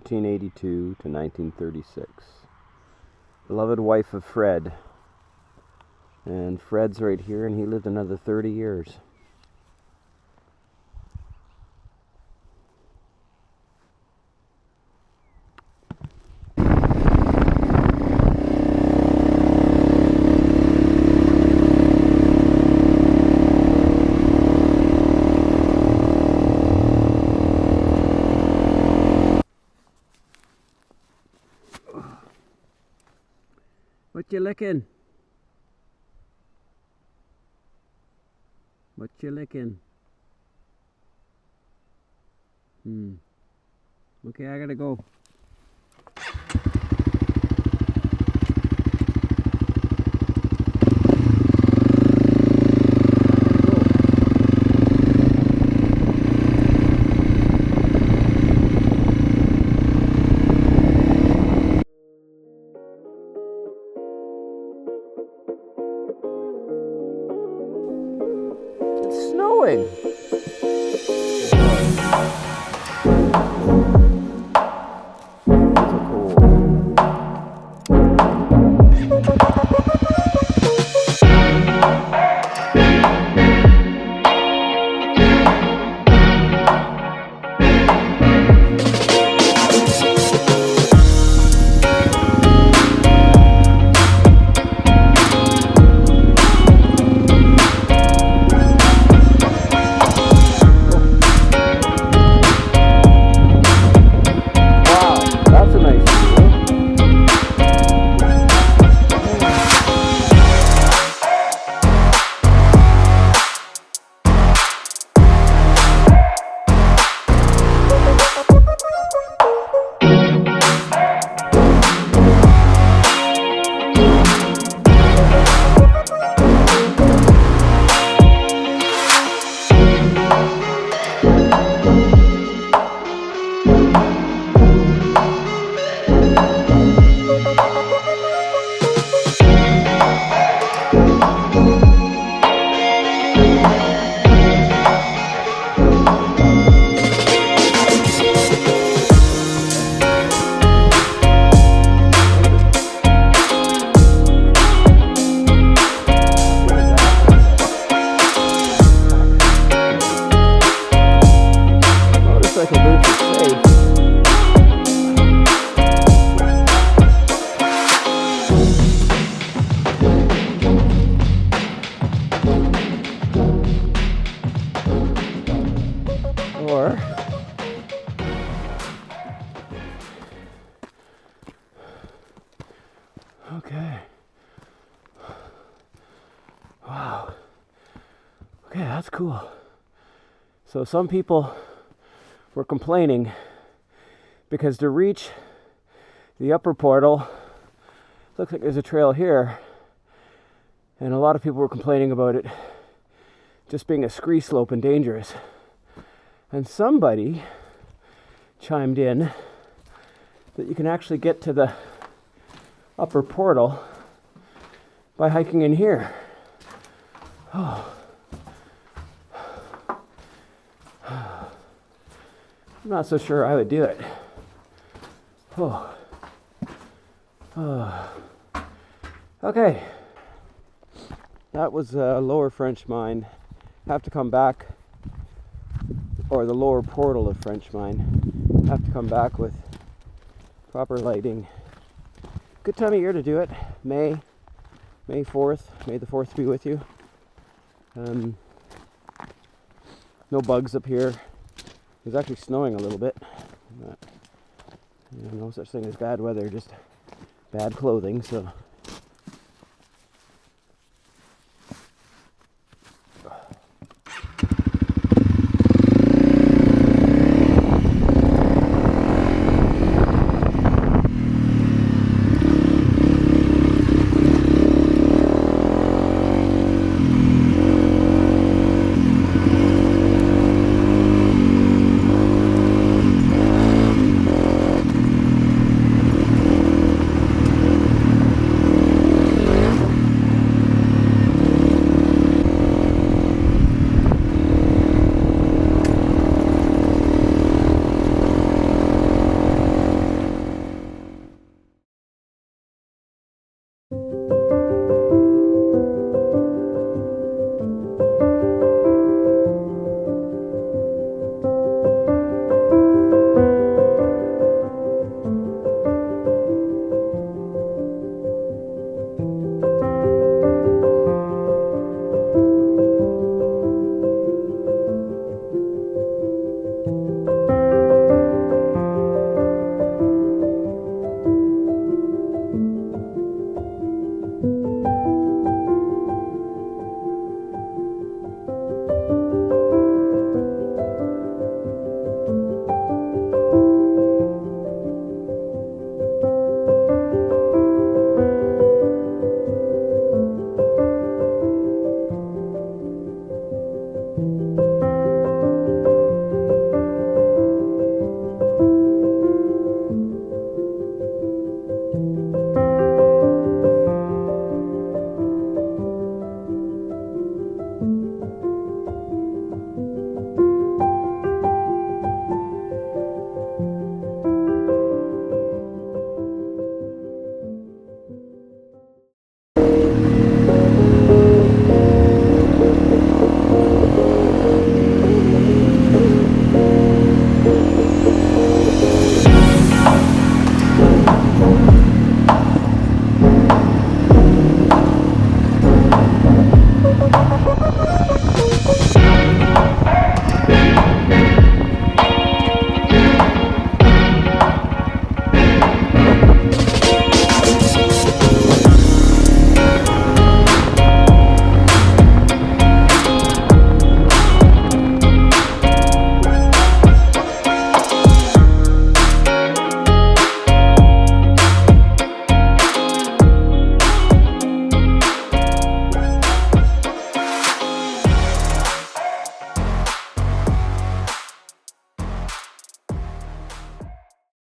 1882 to 1936. Beloved wife of Fred. And Fred's right here, and he lived another 30 years. What you licking? What you licking? Okay, I gotta go. It's snowing. Okay. Wow. Okay, that's cool. So some people were complaining because to reach the upper portal, looks like there's a trail here, and a lot of people were complaining about it just being a scree slope and dangerous. And somebody chimed in that you can actually get to the upper portal by hiking in here. Oh. I'm not so sure I would do it. Oh. Oh. Okay. That was Lower French Mine. Have to come back, or the lower portal of French Mine. Have to come back with proper lighting. Good time of year to do it. May 4th. May the 4th be with you. No bugs up here. It was actually snowing a little bit. But, no such thing as bad weather, just bad clothing. So